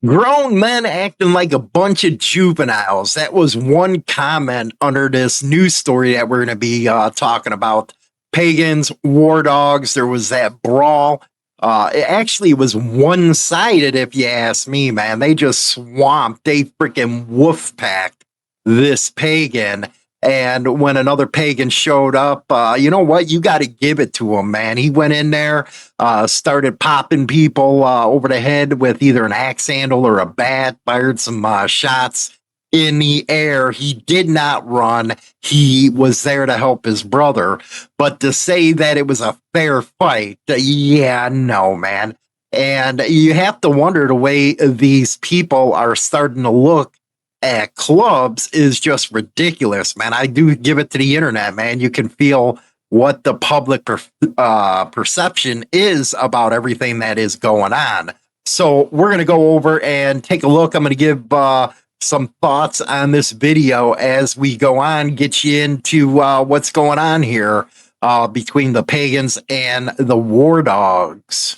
Grown men acting like a bunch of juveniles. That was one comment under this news story that we're going to be talking about. Pagans, war dogs. There was that brawl. It actually was one-sided, if you ask me, man. They just swamped. They freaking wolf-packed this pagan. And when another pagan showed up, you know what? You got to give it to him, man. He went in there, started popping people over the head with either an axe handle or a bat, fired some shots in the air. He did not run. He was there to help his brother. But to say that it was a fair fight, yeah, no, man. And you have to wonder the way these people are starting to look at clubs is just ridiculous, man. I do give it to the internet, man. You can feel what the public perception is about everything that is going on. So we're going to go over and take a look. I'm going to give some thoughts on this video as we go on, get you into what's going on here between the pagans and the war dogs.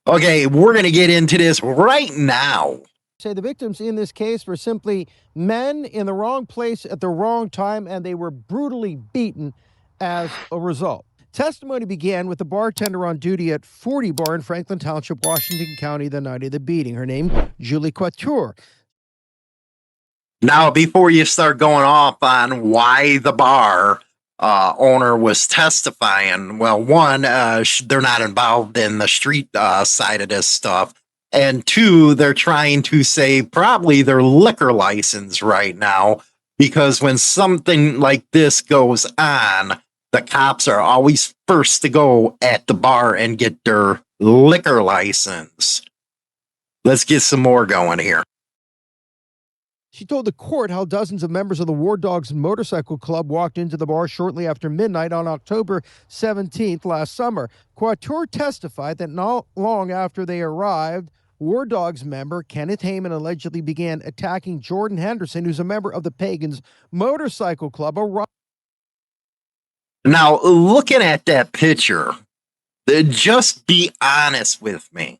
Okay, we're going to get into this right now. Say the victims in this case were simply men in the wrong place at the wrong time, and they were brutally beaten as a result. Testimony began with the bartender on duty at 40 Bar in Franklin Township, Washington County, the night of the beating. Her name, Julie Couture. Now, before you start going off on why the bar owner was testifying, well, one, they're not involved in the street side of this stuff. And two, they're trying to say probably their liquor license right now, because when something like this goes on, the cops are always first to go at the bar and get their liquor license. Let's get some more going here. She told the court how dozens of members of the War Dogs Motorcycle Club walked into the bar shortly after midnight on October 17th last summer. Couture testified that not long after they arrived, War Dogs member Kenneth Haymon allegedly began attacking Jordan Henderson, who's a member of the Pagans Motorcycle Club. Now, looking at that picture, just be honest with me.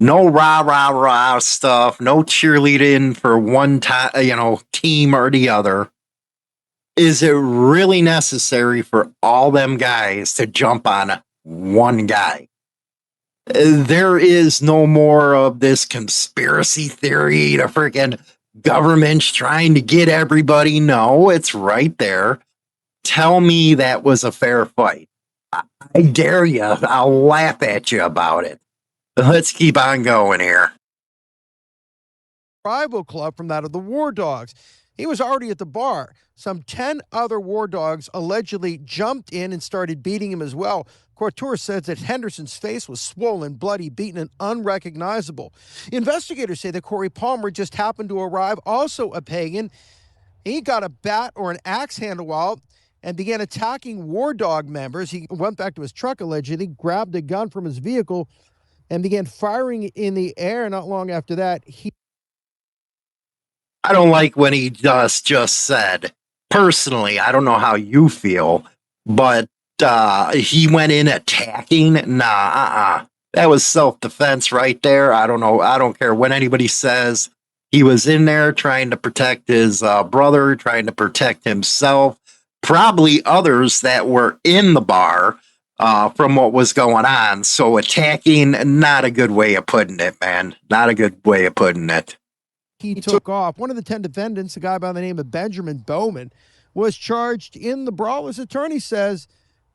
No rah, rah, rah stuff. No cheerleading for one team or the other. Is it really necessary for all them guys to jump on one guy? There is no more of this conspiracy theory to freaking government's trying to get everybody. No, it's right there. Tell me that was a fair fight. I dare you. I'll laugh at you about it. Let's keep on going here. Rival club from that of the War Dogs. He was already at the bar. Some 10 other War Dogs allegedly jumped in and started beating him as well. Couture says that Henderson's face was swollen, bloody, beaten, and unrecognizable. Investigators say that Cory Palmer just happened to arrive, also a pagan. He got a bat or an axe handle out and began attacking War Dog members. He went back to his truck, allegedly, grabbed a gun from his vehicle, and began firing in the air. Not long after that, I don't like when he just said, personally, I don't know how you feel, but he went in attacking. Nah, that was self-defense right there. I don't know. I don't care what anybody says. He was in there trying to protect his brother, trying to protect himself, probably others that were in the bar. From what was going on. So attacking, not a good way of putting it, man. Not a good way of putting it. He took off. One of the 10 defendants, a guy by the name of Benjamin Bowman, was charged in the brawl. His attorney says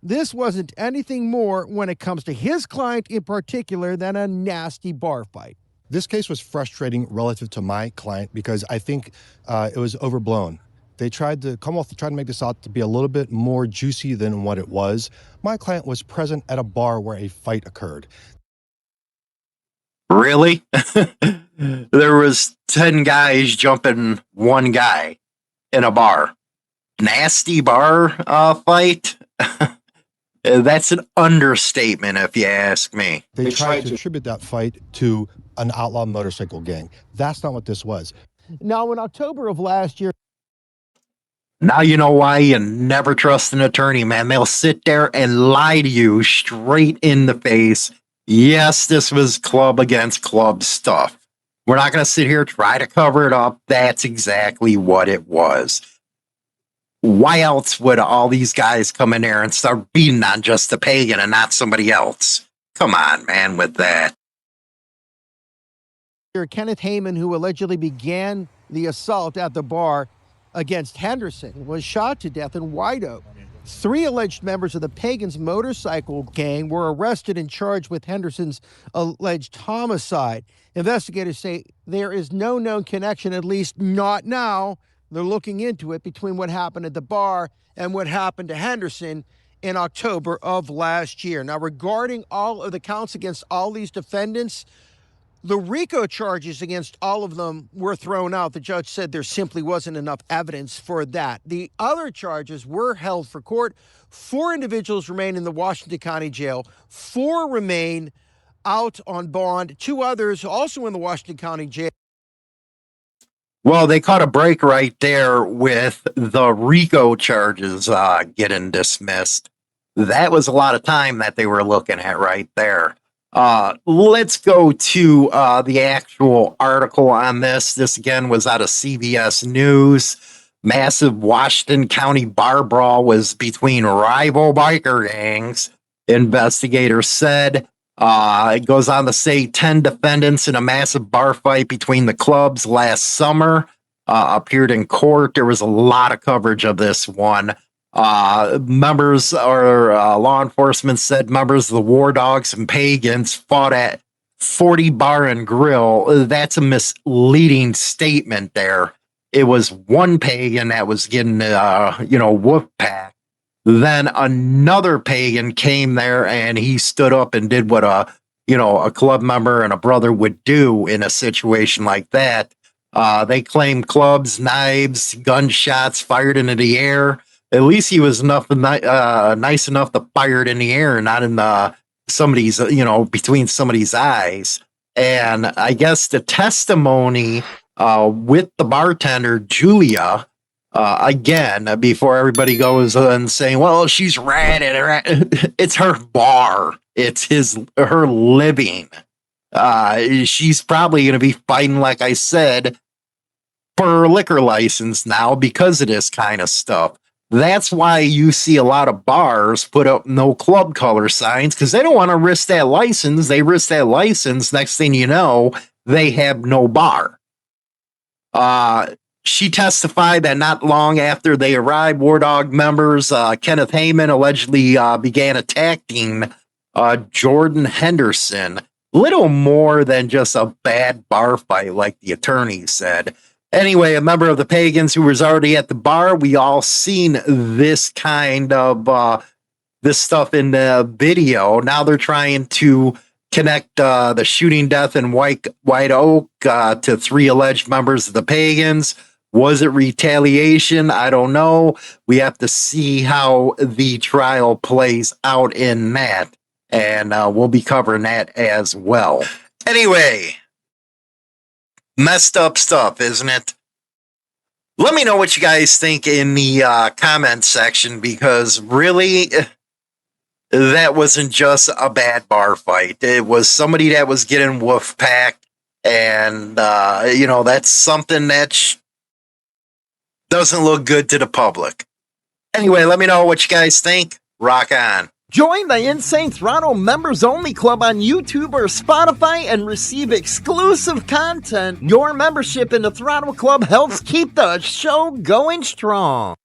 this wasn't anything more when it comes to his client in particular than a nasty bar fight. This case was frustrating relative to my client because I think it was overblown. They tried to make this out to be a little bit more juicy than what it was. My client was present at a bar where a fight occurred. Really? There was 10 guys jumping one guy in a bar. Nasty bar fight? That's an understatement, if you ask me. They tried to attribute that fight to an outlaw motorcycle gang. That's not what this was. Now, in October of last year, Now you know why you never trust an attorney, man. They'll sit there and lie to you straight in the face. Yes, this was club against club stuff. We're not going to sit here and try to cover it up. That's exactly what it was. Why else would all these guys come in there and start beating on just the pagan and not somebody else? Come on, man, with that. Kenneth Haymon, who allegedly began the assault at the bar against Henderson, was shot to death in White Oak. 3 alleged members of the Pagans Motorcycle Gang were arrested and charged with Henderson's alleged homicide. Investigators say there is no known connection, at least not now. They're looking into it, between what happened at the bar and what happened to Henderson in October of last year. Now, regarding all of the counts against all these defendants, the RICO charges against all of them were thrown out. The judge said there simply wasn't enough evidence for that. The other charges were held for court. 4 individuals remain in the Washington County Jail. 4 remain out on bond. 2 others also in the Washington County Jail. Well, they caught a break right there with the RICO charges getting dismissed. That was a lot of time that they were looking at right there. Let's go to the actual article on this. This again was out of CBS News. Massive Washington County bar brawl was between rival biker gangs, investigators said. It goes on to say 10 defendants in a massive bar fight between the clubs last summer appeared in court. There was a lot of coverage of this one. Members or law enforcement said members of the War Dogs and Pagans fought at 40 Bar and Grill. That's a misleading statement there. It was one pagan that was getting, wolf pack. Then another pagan came there and he stood up and did what a club member and a brother would do in a situation like that. They claimed clubs, knives, gunshots fired into the air. At least he was nice enough to fire it in the air, not in somebody's, between somebody's eyes. And I guess the testimony with the bartender, Julia, again, before everybody goes and saying, well, she's ratted. It's her bar. It's her living. She's probably going to be fighting, like I said, for her liquor license now because of this kind of stuff. That's why you see a lot of bars put up no club color signs, because they don't want to risk that license. They risk that license. Next thing you know, they have no bar. She testified that not long after they arrived, War Dog members Kenneth Haymon allegedly began attacking Jordan Henderson. Little more than just a bad bar fight, like the attorney said. Anyway, a member of the Pagans who was already at the bar, we all seen this kind of this stuff in the video. Now they're trying to connect the shooting death in White Oak to 3 alleged members of the Pagans. Was it retaliation? I don't know. We have to see how the trial plays out in that. And we'll be covering that as well. Anyway, messed up stuff, isn't it? Let me know what you guys think in the comment section, because really, that wasn't just a bad bar fight. It was somebody that was getting wolf packed, and that's something that doesn't look good to the public. Anyway, let me know what you guys think. Rock on. Join the Insane Throttle Members Only Club on YouTube or Spotify and receive exclusive content. Your membership in the Throttle Club helps keep the show going strong.